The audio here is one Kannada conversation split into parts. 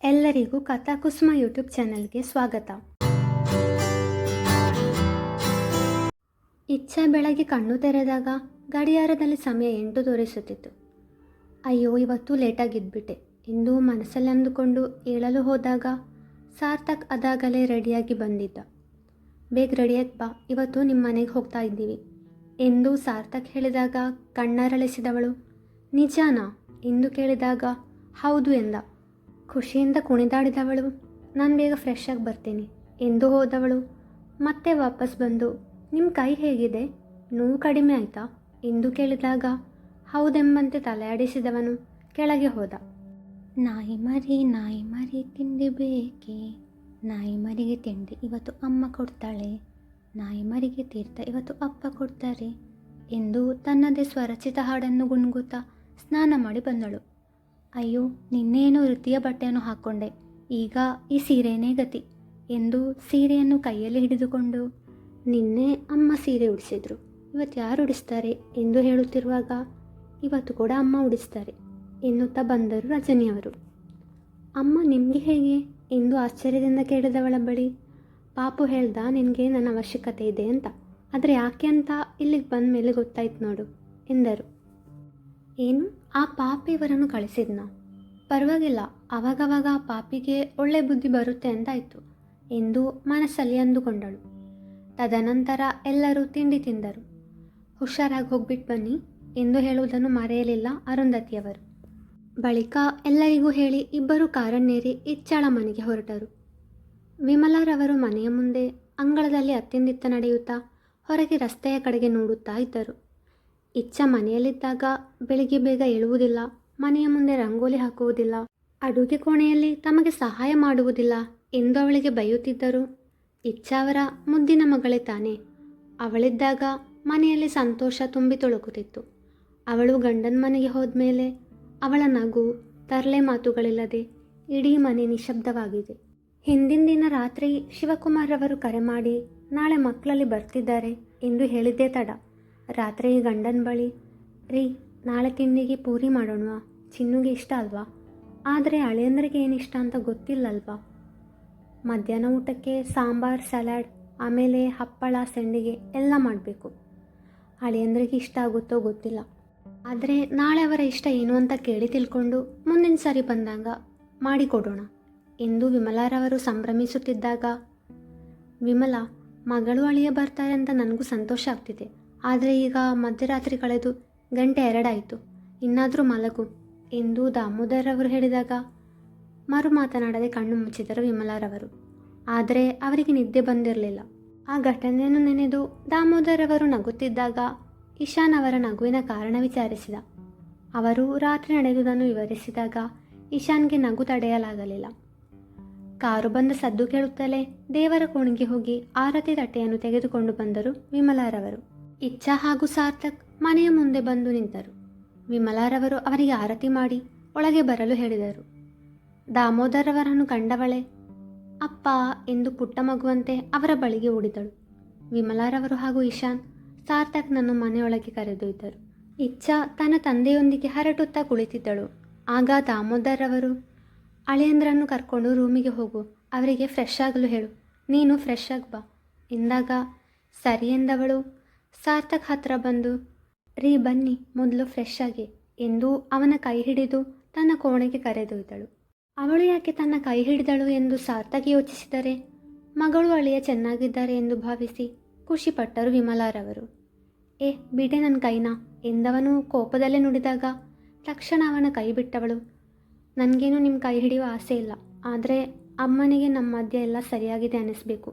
ಎಲ್ಲರಿಗೂ ಕಥಾಕುಸುಮ ಯೂಟ್ಯೂಬ್ ಚಾನೆಲ್ಗೆ ಸ್ವಾಗತ. ಇಚ್ಛಾ ಬೆಳಗ್ಗೆ ಕಣ್ಣು ತೆರೆದಾಗ ಗಡಿಯಾರದಲ್ಲಿ ಸಮಯ 8 ತೋರಿಸುತ್ತಿತ್ತು. ಅಯ್ಯೋ, ಇವತ್ತು ಲೇಟಾಗಿದ್ಬಿಟ್ಟೆ ಎಂದು ಮನಸ್ಸಲ್ಲಿ ಅಂದುಕೊಂಡು ಏಳಲು ಹೋದಾಗ ಸಾರ್ಥಕ್ ಅದಾಗಲೇ ರೆಡಿಯಾಗಿ ಬಂದಿದ್ದ. ಬೇಗ ರೆಡಿಯಾಗಿ ಬಾ, ಇವತ್ತು ನಿಮ್ಮ ಮನೆಗೆ ಹೋಗ್ತಾ ಇದ್ದೀವಿ ಎಂದು ಸಾರ್ಥಕ್ ಹೇಳಿದಾಗ ಕಣ್ಣರಳಿಸಿದವಳು. ನಿಜಾನಾ ಎಂದು ಕೇಳಿದಾಗ ಹೌದು ಎಂದ. ಖುಷಿಯಿಂದ ಕುಣಿದಾಡಿದವಳು. ನಾನು ಬೇಗ ಫ್ರೆಶ್ ಆಗಿ ಬರ್ತೀನಿ ಎಂದು ಹೋದವಳು ಮತ್ತೆ ವಾಪಸ್ ಬಂದು, ನಿಮ್ಮ ಕೈ ಹೇಗಿದೆ, ನೋವು ಕಡಿಮೆ ಆಯಿತಾ ಎಂದು ಕೇಳಿದಾಗ ಹೌದೆಂಬಂತೆ ತಲೆಯಾಡಿಸಿದವನು ಕೆಳಗೆ ಹೋದ. ನಾಯಿ ಮರಿ ತಿಂಡಿ ಬೇಕೆ, ನಾಯಿ ಮರಿಗೆ ತಿಂಡಿ ಇವತ್ತು ಅಮ್ಮ ಕೊಡ್ತಾಳೆ, ನಾಯಿ ಮರಿಗೆ ತೀರ್ಥ ಇವತ್ತು ಅಪ್ಪ ಕೊಡ್ತಾರೆ ಎಂದು ತನ್ನದೇ ಸ್ವರಚಿತ ಹಾಡನ್ನು ಗುಣಗುತ್ತಾ ಸ್ನಾನ ಮಾಡಿ ಬಂದಳು. ಅಯ್ಯೋ, ನಿನ್ನೇನೋ ವೃತ್ತಿಯ ಬಟ್ಟೆಯನ್ನು ಹಾಕ್ಕೊಂಡೆ, ಈಗ ಈ ಸೀರೆನೇ ಗತಿ ಎಂದು ಸೀರೆಯನ್ನು ಕೈಯಲ್ಲಿ ಹಿಡಿದುಕೊಂಡು, ನಿನ್ನೆ ಅಮ್ಮ ಸೀರೆ ಉಡಿಸಿದ್ರು, ಇವತ್ತು ಯಾರು ಉಡಿಸ್ತಾರೆ ಎಂದು ಹೇಳುತ್ತಿರುವಾಗ ಇವತ್ತು ಕೂಡ ಅಮ್ಮ ಉಡಿಸ್ತಾರೆ ಎನ್ನುತ್ತಾ ಬಂದರು ರಜನಿಯವರು. ಅಮ್ಮ ನಿಮಗೆ ಹೇಗೆ ಎಂದು ಆಶ್ಚರ್ಯದಿಂದ ಕೇಳಿದವಳ ಬಳಿ, ಪಾಪು ಹೇಳ್ದ ನಿನಗೆ ನನ್ನ ಅವಶ್ಯಕತೆ ಇದೆ ಅಂತ, ಆದರೆ ಯಾಕೆ ಅಂತ ಇಲ್ಲಿಗೆ ಬಂದ ಮೇಲೆ ಗೊತ್ತಾಯ್ತು ನೋಡು ಎಂದರು. ಏನು, ಆ ಪಾಪಿ ಇವರನ್ನು ಕಳಿಸಿದ್ನ? ಪರವಾಗಿಲ್ಲ, ಅವಾಗವಾಗ ಆ ಪಾಪಿಗೆ ಒಳ್ಳೆ ಬುದ್ಧಿ ಬರುತ್ತೆ ಅಂತಾಯಿತು ಎಂದು ಮನಸ್ಸಲ್ಲಿ ಅಂದುಕೊಂಡಳು. ತದನಂತರ ಎಲ್ಲರೂ ತಿಂಡಿ ತಿಂದರು. ಹುಷಾರಾಗಿ ಹೋಗ್ಬಿಟ್ಟು ಬನ್ನಿ ಎಂದು ಹೇಳುವುದನ್ನು ಮರೆಯಲಿಲ್ಲ ಅರುಂಧತಿಯವರು. ಬಳಿಕ ಎಲ್ಲರಿಗೂ ಹೇಳಿ ಇಬ್ಬರು ಕಾರನ್ನೇರಿ ಇಚ್ಛಾಳ ಮನೆಗೆ ಹೊರಟರು. ವಿಮಲಾರವರು ಮನೆಯ ಮುಂದೆ ಅಂಗಳದಲ್ಲಿ ಅತ್ತಿಂದಿತ್ತ ನಡೆಯುತ್ತಾ ಹೊರಗೆ ರಸ್ತೆಯ ಕಡೆಗೆ ನೋಡುತ್ತಾ ಇದ್ದರು. ಇಚ್ಛಾ ಮನೆಯಲ್ಲಿದ್ದಾಗ ಬೆಳಿಗ್ಗೆ ಬೇಗ ಏಳುವುದಿಲ್ಲ, ಮನೆಯ ಮುಂದೆ ರಂಗೋಲಿ ಹಾಕುವುದಿಲ್ಲ, ಅಡುಗೆ ಕೋಣೆಯಲ್ಲಿ ತಮಗೆ ಸಹಾಯ ಮಾಡುವುದಿಲ್ಲ ಎಂದು ಅವಳಿಗೆ ಬೈಯುತ್ತಿದ್ದರು. ಇಚ್ಛಾ ಅವರ ಮುದ್ದಿನ ಮಗಳೇ ತಾನೆ. ಅವಳಿದ್ದಾಗ ಮನೆಯಲ್ಲಿ ಸಂತೋಷ ತುಂಬಿ ತುಳುಕುತ್ತಿತ್ತು. ಅವಳು ಗಂಡನ ಮನೆಗೆ ಹೋದ್ಮೇಲೆ ಅವಳ ನಗು ತರಲೆ ಮಾತುಗಳಿಲ್ಲದೆ ಇಡೀ ಮನೆ ನಿಶಬ್ದವಾಗಿದೆ. ಹಿಂದಿನ ದಿನ ರಾತ್ರಿ ಶಿವಕುಮಾರ್ ಅವರು ಕರೆ ಮಾಡಿ ನಾಳೆ ಮಕ್ಕಳಲ್ಲಿ ಬರ್ತಿದ್ದಾರೆ ಎಂದು ಹೇಳಿದ್ದೇ ತಡ. ರಾತ್ರಿ ಗಂಡನ ಬಳಿ, ರೀ ನಾಳೆ ತಿಂಡಿಗೆ ಪೂರಿ ಮಾಡೋಣವಾ, ಚಿನ್ನುಗೆ ಇಷ್ಟ ಅಲ್ವಾ, ಆದರೆ ಅಳಿಯಂದ್ರಿಗೆ ಏನಿಷ್ಟ ಅಂತ ಗೊತ್ತಿಲ್ಲಲ್ವಾ, ಮಧ್ಯಾಹ್ನ ಊಟಕ್ಕೆ ಸಾಂಬಾರ್ ಸಲಾಡ್ ಆಮೇಲೆ ಹಪ್ಪಳ ಸೆಂಡಿಗೆ ಎಲ್ಲ ಮಾಡಬೇಕು, ಅಳಿಯಂದ್ರಿಗೆ ಇಷ್ಟ ಆಗುತ್ತೋ ಗೊತ್ತಿಲ್ಲ, ಆದರೆ ನಾಳೆ ಅವರ ಇಷ್ಟ ಏನು ಅಂತ ಕೇಳಿ ತಿಳ್ಕೊಂಡು ಮುಂದಿನ ಸಾರಿ ಬಂದಾಗ ಮಾಡಿಕೊಡೋಣ ಎಂದು ವಿಮಲಾರವರು ಸಂಭ್ರಮಿಸುತ್ತಿದ್ದಾಗ, ವಿಮಲಾ ಮಗಳು ಅಳಿಯ ಬರ್ತಾರೆ ಅಂತ ನನಗೂ ಸಂತೋಷ ಆಗ್ತಿದೆ, ಆದರೆ ಈಗ ಮಧ್ಯರಾತ್ರಿ ಕಳೆದು 1:02 ಆಯಿತು, ಇನ್ನಾದರೂ ಮಲಗು ಎಂದು ದಾಮೋದರ್ ಅವರು ಹೇಳಿದಾಗ ಮರು ಮಾತನಾಡದೆ ಕಣ್ಣು ಮುಚ್ಚಿದರು ವಿಮಲಾರವರು. ಆದರೆ ಅವರಿಗೆ ನಿದ್ದೆ ಬಂದಿರಲಿಲ್ಲ. ಆ ಘಟನೆಯನ್ನು ನೆನೆದು ದಾಮೋದರ್ ಅವರು ನಗುತ್ತಿದ್ದಾಗ ಇಶಾನ್ ಅವರ ನಗುವಿನ ಕಾರಣ ವಿಚಾರಿಸಿದ. ಅವರು ರಾತ್ರಿ ನಡೆದುದನ್ನು ವಿವರಿಸಿದಾಗ ಇಶಾನ್ಗೆ ನಗು ತಡೆಯಲಾಗಲಿಲ್ಲ. ಕಾರು ಬಂದ ಸದ್ದು ಕೇಳುತ್ತಲೇ ದೇವರ ಕೋಣೆಗೆ ಹೋಗಿ ಆರತಿ ತಟ್ಟೆಯನ್ನು ತೆಗೆದುಕೊಂಡು ಬಂದರು ವಿಮಲಾರವರು. ಇಚ್ಛಾ ಹಾಗೂ ಸಾರ್ಥಕ್ ಮನೆಯ ಮುಂದೆ ಬಂದು ನಿಂತರು. ವಿಮಲಾರವರು ಅವರಿಗೆ ಆರತಿ ಮಾಡಿ ಒಳಗೆ ಬರಲು ಹೇಳಿದರು. ದಾಮೋದರ್ ಅವರನ್ನು ಕಂಡವಳೆ ಅಪ್ಪ ಎಂದು ಪುಟ್ಟ ಮಗುವಂತೆ ಅವರ ಬಳಿಗೆ ಓಡಿದಳು. ವಿಮಲಾರವರು ಹಾಗೂ ಇಶಾನ್ ಸಾರ್ಥಕ್ನನ್ನು ಮನೆಯೊಳಗೆ ಕರೆದೊಯ್ದರು. ಇಚ್ಛಾ ತನ್ನ ತಂದೆಯೊಂದಿಗೆ ಹರಟುತ್ತಾ ಕುಳಿತಿದ್ದಳು. ಆಗ ದಾಮೋದರ್ ಅವರು, ಅಳಿಯಂದ್ರನ್ನು ಕರ್ಕೊಂಡು ರೂಮಿಗೆ ಹೋಗು, ಅವರಿಗೆ ಫ್ರೆಶ್ ಆಗಲು ಹೇಳು, ನೀನು ಫ್ರೆಶ್ ಆಗಿ ಬಾ ಎಂದಾಗ ಸರಿ ಎಂದವಳು ಸಾರ್ಥಕ್ ಹತ್ರ ಬಂದು, ರೀ ಬನ್ನಿ ಮೊದಲು ಫ್ರೆಶ್ ಆಗಿ ಎಂದು ಅವನ ಕೈ ಹಿಡಿದು ತನ್ನ ಕೋಣೆಗೆ ಕರೆದೊಯ್ದಳು. ಅವಳು ಯಾಕೆ ತನ್ನ ಕೈ ಹಿಡಿದಳು ಎಂದು ಸಾರ್ಥಕ್ ಯೋಚಿಸಿದರೆ ಮಗಳು ಅಳಿಯ ಚೆನ್ನಾಗಿದ್ದಾರೆ ಎಂದು ಭಾವಿಸಿ ಖುಷಿಪಟ್ಟರು ವಿಮಲಾರವರು. ಏ ಬಿಡೆ ನನ್ನ ಕೈನಾ ಎಂದವನು ಕೋಪದಲ್ಲೇ ನುಡಿದಾಗ ತಕ್ಷಣ ಅವನ ಕೈ ಬಿಟ್ಟವಳು, ನನಗೇನು ನಿಮ್ಮ ಕೈ ಹಿಡಿಯುವ ಆಸೆ ಇಲ್ಲ, ಆದರೆ ಅಮ್ಮನಿಗೆ ನಮ್ಮ ಮಧ್ಯೆ ಎಲ್ಲ ಸರಿಯಾಗಿದೆ ಅನ್ನಿಸ್ಬೇಕು,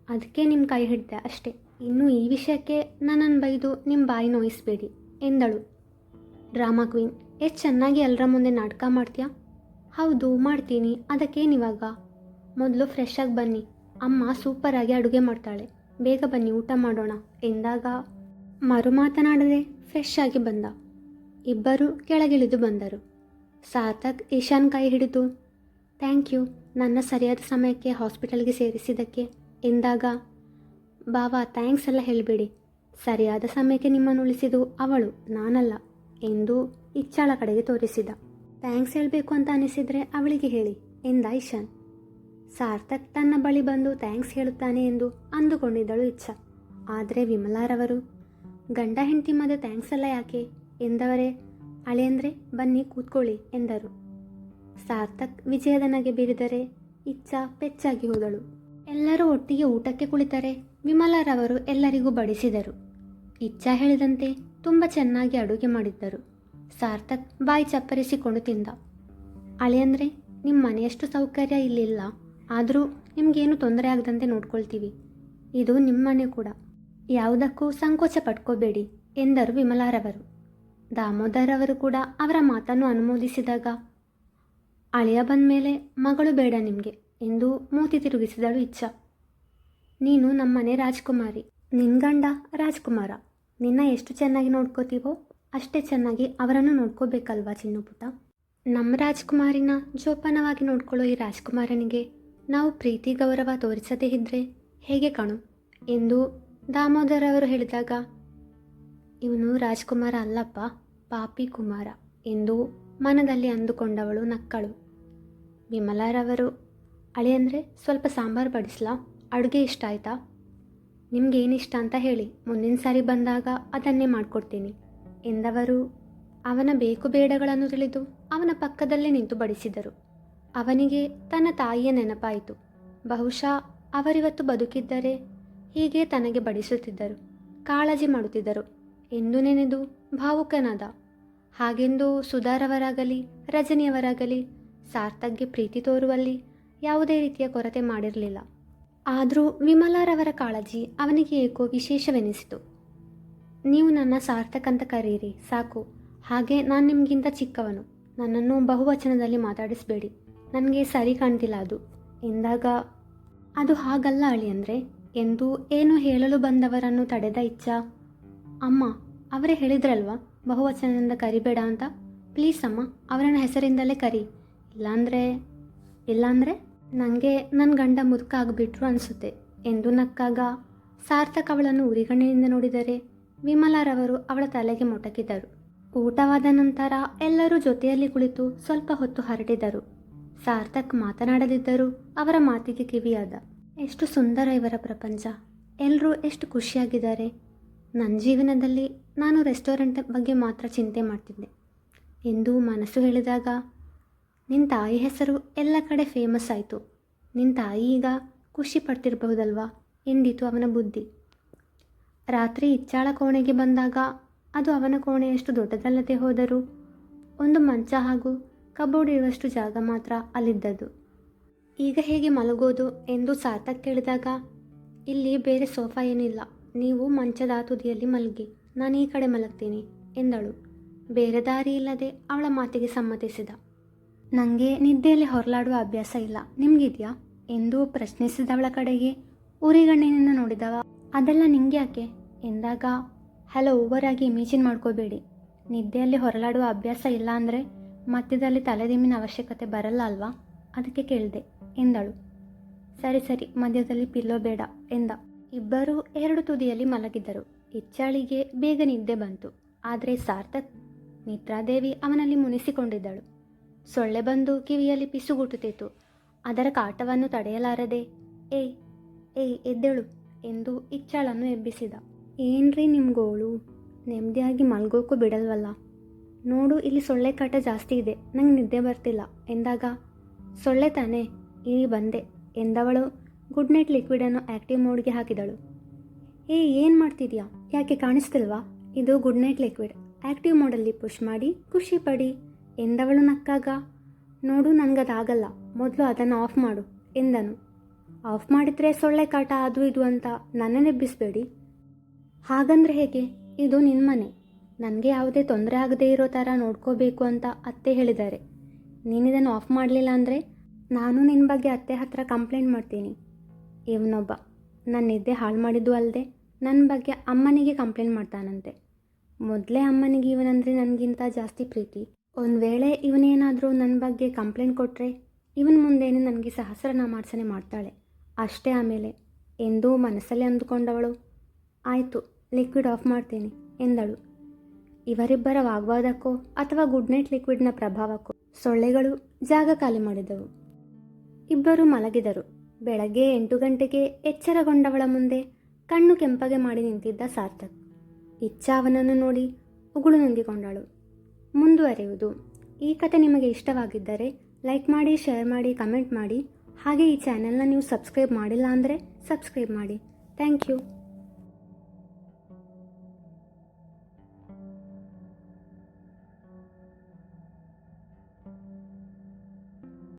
ಅದಕ್ಕೆ ನಿಮ್ಮ ಕೈ ಹಿಡಿದೆ ಅಷ್ಟೇ, ಇನ್ನು ಈ ವಿಷಯಕ್ಕೆ ನನ್ನನ್ನು ಬೈದು ನಿಮ್ಮ ಬಾಯಿ ನೋಯಿಸಬೇಡಿ ಎಂದಳು. ಡ್ರಾಮಾ ಕ್ವೀನ್, ಎಷ್ಟು ಚೆನ್ನಾಗಿ ಎಲ್ಲರ ಮುಂದೆ ನಾಟಕ ಮಾಡ್ತೀಯಾ? ಹೌದು ಮಾಡ್ತೀನಿ, ಅದಕ್ಕೇನಿವಾಗ, ಮೊದಲು ಫ್ರೆಶ್ ಆಗಿ ಬನ್ನಿ, ಅಮ್ಮ ಸೂಪರಾಗಿ ಅಡುಗೆ ಮಾಡ್ತಾಳೆ, ಬೇಗ ಬನ್ನಿ ಊಟ ಮಾಡೋಣ ಎಂದಾಗ ಮರು ಮಾತನಾಡದೆ ಫ್ರೆಶ್ ಆಗಿ ಬಂದ. ಇಬ್ಬರು ಕೆಳಗಿಳಿದು ಬಂದರು. ಸಾರ್ಥಕ್ ಇಶಾನ್ ಕೈ ಹಿಡಿದು, ಥ್ಯಾಂಕ್ ಯು ನನ್ನ ಸರಿಯಾದ ಸಮಯಕ್ಕೆ ಹಾಸ್ಪಿಟಲ್ಗೆ ಸೇರಿಸಿದ್ದಕ್ಕೆ ಎಂದಾಗ, ಬಾವಾ ಥ್ಯಾಂಕ್ಸ್ ಎಲ್ಲ ಹೇಳಬೇಡಿ, ಸರಿಯಾದ ಸಮಯಕ್ಕೆ ನಿಮ್ಮನ್ನು ಉಳಿಸಿದ್ದು ಅವಳು ನಾನಲ್ಲ ಎಂದು ಇಚ್ಛಾಳ ಕಡೆಗೆ ತೋರಿಸಿದ. ಥ್ಯಾಂಕ್ಸ್ ಹೇಳಬೇಕು ಅಂತ ಅನಿಸಿದರೆ ಅವಳಿಗೆ ಹೇಳಿ ಎಂದ ಇಶಾನ್. ಸಾರ್ಥಕ್ ತನ್ನ ಬಳಿ ಬಂದು ಥ್ಯಾಂಕ್ಸ್ ಹೇಳುತ್ತಾನೆ ಎಂದು ಅಂದುಕೊಂಡಿದ್ದಳು ಇಚ್ಛಾ. ಆದರೆ ವಿಮಲಾರವರು ಗಂಡ ಹೆಂಡತಿ ಮಧ್ಯೆ ಥ್ಯಾಂಕ್ಸ್ ಎಲ್ಲ ಯಾಕೆ ಎಂದವರೇ ಅಳೆಯಂದ್ರೆ ಬನ್ನಿ ಕೂತ್ಕೊಳ್ಳಿ ಎಂದರು. ಸಾರ್ಥಕ್ ವಿಜಯದ ನಗೆ ಬೀರಿದರೆ ಇಚ್ಛಾ ಪೆಚ್ಚಾಗಿ ಹೋದಳು. ಎಲ್ಲರೂ ಒಟ್ಟಿಗೆ ಊಟಕ್ಕೆ ಕುಳಿತರೆ ವಿಮಲಾರವರು ಎಲ್ಲರಿಗೂ ಬಡಿಸಿದರು. ಇಚ್ಛಾ ಹೇಳಿದಂತೆ ತುಂಬ ಚೆನ್ನಾಗಿ ಅಡುಗೆ ಮಾಡಿದ್ದರು. ಸಾರ್ಥಕ್ ಬಾಯಿ ಚಪ್ಪರಿಸಿಕೊಂಡು ತಿಂದ. ಅಳೆಯಂದ್ರೆ ನಿಮ್ಮ ಮನೆಯಷ್ಟು ಸೌಕರ್ಯ ಇಲ್ಲಿಲ್ಲ, ಆದರೂ ನಿಮಗೇನು ತೊಂದರೆ ಆಗದಂತೆ ನೋಡ್ಕೊಳ್ತೀವಿ. ಇದು ನಿಮ್ಮ ಮನೆ ಕೂಡ, ಯಾವುದಕ್ಕೂ ಸಂಕೋಚ ಪಟ್ಕೋಬೇಡಿ ಎಂದರು ವಿಮಲಾರವರು. ದಾಮೋದರ್ ಅವರು ಕೂಡ ಅವರ ಮಾತನ್ನು ಅನುಮೋದಿಸಿದಾಗ, ಅಳಿಯ ಬಂದ ಮೇಲೆ ಮಗಳು ಬೇಡ ನಿಮಗೆ ಎಂದು ಮೂತಿ ತಿರುಗಿಸಿದಳು ಇಚ್ಛಾ. ನೀನು ನಮ್ಮನೆ ರಾಜ್ಕುಮಾರಿ, ನಿನ್ನ ಗಂಡ ರಾಜ್ಕುಮಾರ. ನಿನ್ನ ಎಷ್ಟು ಚೆನ್ನಾಗಿ ನೋಡ್ಕೋತೀವೋ ಅಷ್ಟೇ ಚೆನ್ನಾಗಿ ಅವರನ್ನು ನೋಡ್ಕೋಬೇಕಲ್ವಾ ಚಿನ್ನು ಪುಟ. ನಮ್ಮ ರಾಜ್ಕುಮಾರಿನ ಜೋಪಾನವಾಗಿ ನೋಡ್ಕೊಳ್ಳೋ ಈ ರಾಜ್ಕುಮಾರನಿಗೆ ನಾವು ಪ್ರೀತಿ ಗೌರವ ತೋರಿಸದೇ ಇದ್ದರೆ ಹೇಗೆ ಕಣು ಎಂದು ದಾಮೋದರ್ ಅವರು ಹೇಳಿದಾಗ, ಇವನು ರಾಜ್ಕುಮಾರ ಅಲ್ಲಪ್ಪ, ಪಾಪಿ ಕುಮಾರ ಎಂದು ಮನದಲ್ಲಿ ಅಂದುಕೊಂಡವಳು ನಕ್ಕಳು. ವಿಮಲಾರವರು, ಅಳಿಯಂದರೆ ಸ್ವಲ್ಪ ಸಾಂಬಾರು ಬಡಿಸ್ಲಾ, ಅಡುಗೆ ಇಷ್ಟ ಆಯ್ತಾ? ನಿಮಗೇನಿಷ್ಟ ಅಂತ ಹೇಳಿ, ಮುಂದಿನ ಸಾರಿ ಬಂದಾಗ ಅದನ್ನೇ ಮಾಡಿಕೊಡ್ತೀನಿ ಎಂದವರು ಅವನ ಬೇಕು ಬೇಡಗಳನ್ನು ತಿಳಿದು ಅವನ ಪಕ್ಕದಲ್ಲೇ ನಿಂತು ಬಡಿಸಿದರು. ಅವನಿಗೆ ತನ್ನ ತಾಯಿಯ ನೆನಪಾಯಿತು. ಬಹುಶಃ ಅವರಿವತ್ತು ಬದುಕಿದ್ದರೆ ಹೀಗೆ ತನಗೆ ಬಡಿಸುತ್ತಿದ್ದರು, ಕಾಳಜಿ ಮಾಡುತ್ತಿದ್ದರು ಎಂದು ನೆನೆದು ಭಾವುಕನಾದ. ಹಾಗೆಂದು ಸುಧಾರವರಾಗಲಿ ರಜನಿಯವರಾಗಲಿ ಸಾರ್ಥಕ್ಗೆ ಪ್ರೀತಿ ತೋರುವಲ್ಲಿ ಯಾವುದೇ ರೀತಿಯ ಕೊರತೆ ಮಾಡಿರಲಿಲ್ಲ. ಆದರೂ ವಿಮಲಾರವರ ಕಾಳಜಿ ಅವನಿಗೆ ಏಕೋ ವಿಶೇಷವೆನಿಸಿತು. ನೀವು ನನ್ನ ಸಾರ್ಥಕ್ ಅಂತ ಕರೀರಿ ಸಾಕು, ಹಾಗೆ ನಾನು ನಿಮಗಿಂತ ಚಿಕ್ಕವನು, ನನ್ನನ್ನು ಬಹುವಚನದಲ್ಲಿ ಮಾತಾಡಿಸಬೇಡಿ, ನನಗೆ ಸರಿ ಕಾಣ್ತಿಲ್ಲ ಅದು ಎಂದಾಗ, ಅದು ಹಾಗಲ್ಲ ಅಳಿಯಂದ್ರೆ ಎಂದು ಏನು ಹೇಳಲು ಬಂದವರನ್ನು ತಡೆದ ಇಚ್ಛಾ, ಅಮ್ಮ ಅವರೇ ಹೇಳಿದ್ರಲ್ವ ಬಹುವಚನದಿಂದ ಕರಿಬೇಡ ಅಂತ, ಪ್ಲೀಸ್ ಅಮ್ಮ ಅವರನ್ನ ಹೆಸರಿಂದಲೇ ಕರಿ, ಇಲ್ಲಾಂದರೆ ನನಗೆ ನನ್ನ ಗಂಡ ಮುದುಕ ಆಗಿಬಿಟ್ರು ಅನಿಸುತ್ತೆ ಎಂದು ನಕ್ಕಾಗ ಸಾರ್ಥಕ್ ಅವಳನ್ನು ಉರಿಗಣ್ಣಿನಿಂದ ನೋಡಿದರೆ ವಿಮಲಾರವರು ಅವಳ ತಲೆಗೆ ಮೊಟಕಿದರು. ಊಟವಾದ ನಂತರ ಎಲ್ಲರೂ ಜೊತೆಯಲ್ಲಿ ಕುಳಿತು ಸ್ವಲ್ಪ ಹೊತ್ತು ಹರಡಿದರು. ಸಾರ್ಥಕ್ ಮಾತನಾಡದಿದ್ದರೂ ಅವರ ಮಾತಿಗೆ ಕಿವಿಯಾದ. ಎಷ್ಟು ಸುಂದರ ಇವರ ಪ್ರಪಂಚ, ಎಲ್ಲರೂ ಎಷ್ಟು ಖುಷಿಯಾಗಿದ್ದಾರೆ. ನನ್ನ ಜೀವನದಲ್ಲಿ ನಾನು ರೆಸ್ಟೋರೆಂಟ್ ಬಗ್ಗೆ ಮಾತ್ರ ಚಿಂತೆ ಮಾಡ್ತಿದ್ದೆ ಎಂದು ಮನಸ್ಸು ಹೇಳಿದಾಗ, ನಿನ್ನ ತಾಯಿ ಹೆಸರು ಎಲ್ಲ ಕಡೆ ಫೇಮಸ್ ಆಯಿತು, ನಿನ್ನ ತಾಯಿ ಈಗ ಖುಷಿ ಪಡ್ತಿರಬಹುದಲ್ವಾ ಎಂದಿತು ಅವನ ಬುದ್ಧಿ. ರಾತ್ರಿ ಇಚ್ಛಾಳ ಕೋಣೆಗೆ ಬಂದಾಗ ಅದು ಅವನ ಕೋಣೆಯಷ್ಟು ದೊಡ್ಡದಲ್ಲದೆ ಹೋದರೂ ಒಂದು ಮಂಚ ಹಾಗೂ ಕಬೋರ್ಡ್ ಇರುವಷ್ಟು ಜಾಗ ಮಾತ್ರ ಅಲ್ಲಿದ್ದದ್ದು. ಈಗ ಹೇಗೆ ಮಲಗೋದು ಎಂದು ಸಾರ್ಥಕ್ ಕೇಳಿದಾಗ, ಇಲ್ಲಿ ಬೇರೆ ಸೋಫಾ ಏನಿಲ್ಲ, ನೀವು ಮಂಚದ ತುದಿಯಲ್ಲಿ ಮಲಗಿ, ನಾನು ಈ ಕಡೆ ಮಲಗ್ತೀನಿ ಎಂದಳು. ಬೇರೆ ದಾರಿ ಇಲ್ಲದೆ ಅವಳ ಮಾತಿಗೆ ಸಮ್ಮತಿಸಿದ. ನನಗೆ ನಿದ್ದೆಯಲ್ಲಿ ಹೊರಲಾಡುವ ಅಭ್ಯಾಸ ಇಲ್ಲ, ನಿಮಗಿದೆಯಾ ಎಂದು ಪ್ರಶ್ನಿಸಿದವಳ ಕಡೆಗೆ ಉರಿಗಣ್ಣಿನಿಂದ ನೋಡಿದವ, ಅದೆಲ್ಲ ನಿಂಗೆ ಯಾಕೆ ಎಂದಾಗ, ಹಲೋ ಓವರಾಗಿ ಇಮೇಜಿನ್ ಮಾಡ್ಕೋಬೇಡಿ, ನಿದ್ದೆಯಲ್ಲಿ ಹೊರಲಾಡುವ ಅಭ್ಯಾಸ ಇಲ್ಲ ಅಂದರೆ ಮಧ್ಯದಲ್ಲಿ ತಲೆದಿಮ್ಮಿನ ಅವಶ್ಯಕತೆ ಬರಲ್ಲ ಅಲ್ವಾ, ಅದಕ್ಕೆ ಕೇಳಿದೆ ಎಂದಳು. ಸರಿ ಮಧ್ಯದಲ್ಲಿ ಪಿಲ್ಲೋ ಬೇಡ ಎಂದ. ಇಬ್ಬರೂ ಎರಡು ತುದಿಯಲ್ಲಿ ಮಲಗಿದ್ದರು. ಇಚ್ಛಾಳಿಗೆ ಬೇಗ ನಿದ್ದೆ ಬಂತು. ಆದರೆ ಸಾರ್ಥಕ್ ನಿದ್ರಾದೇವಿ ಅವನಲ್ಲಿ ಮುನಿಸಿಕೊಂಡಿದ್ದಳು. ಸೊಳ್ಳೆ ಬಂದು ಕಿವಿಯಲ್ಲಿ ಪಿಸುಗುಟ್ಟುತ್ತಿತ್ತು. ಅದರ ಕಾಟವನ್ನು ತಡೆಯಲಾರದೆ ಏಯ್ ಎದ್ದೇಳು ಎಂದು ಇಚ್ಛಾಳನ್ನು ಎಬ್ಬಿಸಿದ. ಏನ್ರಿ ನಿಮ್ಗೋಳು, ನೆಮ್ಮದಿಯಾಗಿ ಮಲ್ಗೋಕ್ಕೂ ಬಿಡಲ್ವಲ್ಲ, ನೋಡು ಇಲ್ಲಿ ಸೊಳ್ಳೆ ಕಾಟ ಜಾಸ್ತಿ ಇದೆ, ನಂಗೆ ನಿದ್ದೆ ಬರ್ತಿಲ್ಲ ಎಂದಾಗ, ಸೊಳ್ಳೆ ತಾನೇ ಬಂದೆ ಎಂದವಳು ಗುಡ್ ನೈಟ್ ಲಿಕ್ವಿಡನ್ನು ಆ್ಯಕ್ಟಿವ್ ಮೋಡ್ಗೆ ಹಾಕಿದಳು. ಏನು ಮಾಡ್ತಿದ್ಯಾ, ಯಾಕೆ ಕಾಣಿಸ್ತಿಲ್ವಾ, ಇದು ಗುಡ್ ನೈಟ್ ಲಿಕ್ವಿಡ್, ಆ್ಯಕ್ಟಿವ್ ಮೋಡಲ್ಲಿ ಪುಷ್ ಮಾಡಿ ಖುಷಿ ಪಡಿ ಎಂದವಳು ನಕ್ಕಾಗ, ನೋಡು ನನಗದಾಗಲ್ಲ, ಮೊದಲು ಅದನ್ನು ಆಫ್ ಮಾಡು ಎಂದನು. ಆಫ್ ಮಾಡಿದರೆ ಸೊಳ್ಳೆ ಕಾಟ ಅದು ಇದು ಅಂತ ನನ್ನನ್ನೆಬ್ಬಿಸಬೇಡಿ. ಹಾಗಂದ್ರೆ ಹೇಗೆ, ಇದು ನಿನ್ನ ಮನೆ, ನನಗೆ ಯಾವುದೇ ತೊಂದರೆ ಆಗದೇ ಇರೋ ಥರ ನೋಡ್ಕೋಬೇಕು ಅಂತ ಅತ್ತೆ ಹೇಳಿದ್ದಾರೆ. ನೀನಿದನ್ನು ಆಫ್ ಮಾಡಲಿಲ್ಲ ಅಂದರೆ ನಾನು ನಿನ್ನ ಬಗ್ಗೆ ಅತ್ತೆ ಹತ್ರ ಕಂಪ್ಲೇಂಟ್ ಮಾಡ್ತೀನಿ. ಇವನೊಬ್ಬ ನನ್ನ ನಿದ್ದೆ ಹಾಳು ಮಾಡಿದ್ದು ಅಲ್ಲದೆ ನನ್ನ ಬಗ್ಗೆ ಅಮ್ಮನಿಗೆ ಕಂಪ್ಲೇಂಟ್ ಮಾಡ್ತಾನಂತೆ. ಮೊದಲೇ ಅಮ್ಮನಿಗೆ ಇವನಂದರೆ ನನಗಿಂತ ಜಾಸ್ತಿ ಪ್ರೀತಿ. ಒಂದು ವೇಳೆ ಇವನೇನಾದರೂ ನನ್ನ ಬಗ್ಗೆ ಕಂಪ್ಲೇಂಟ್ ಕೊಟ್ಟರೆ ಇವನ ಮುಂದೇನು ನನಗೆ ಸಹಸ್ರನಾಮಾರ್ಚನೆ ಮಾಡ್ತಾಳೆ ಅಷ್ಟೇ ಆಮೇಲೆ ಎಂದು ಮನಸ್ಸಲ್ಲಿ ಅಂದುಕೊಂಡವಳು, ಆಯಿತು ಲಿಕ್ವಿಡ್ ಆಫ್ ಮಾಡ್ತೀನಿ ಎಂದಳು. ಇವರಿಬ್ಬರ ವಾಗ್ವಾದಕ್ಕೋ ಅಥವಾ ಗುಡ್ ನೈಟ್ ಲಿಕ್ವಿಡ್ನ ಪ್ರಭಾವಕ್ಕೋ ಸೊಳ್ಳೆಗಳು ಜಾಗ ಖಾಲಿ ಮಾಡಿದವು. ಇಬ್ಬರು ಮಲಗಿದರು. ಬೆಳಗ್ಗೆ 8 ಗಂಟೆಗೆ ಎಚ್ಚರಗೊಂಡವಳ ಮುಂದೆ ಕಣ್ಣು ಕೆಂಪಗೆ ಮಾಡಿ ನಿಂತಿದ್ದ ಸಾರ್ಥಕ್. ಇಚ್ಛಾ ಅವನನ್ನು ನೋಡಿ ಉಗುಳು ನುಂಗಿಕೊಂಡಳು. ಮುಂದುವರೆಯುವುದು. ಈ ಕತೆ ನಿಮಗೆ ಇಷ್ಟವಾಗಿದ್ದರೆ ಲೈಕ್ ಮಾಡಿ, ಶೇರ್ ಮಾಡಿ, ಕಮೆಂಟ್ ಮಾಡಿ. ಹಾಗೆ ಈ ಚಾನೆಲ್ನ ನೀವು ಸಬ್ಸ್ಕ್ರೈಬ್ ಮಾಡಿಲ್ಲ ಅಂದರೆ ಸಬ್ಸ್ಕ್ರೈಬ್ ಮಾಡಿ. Thank you.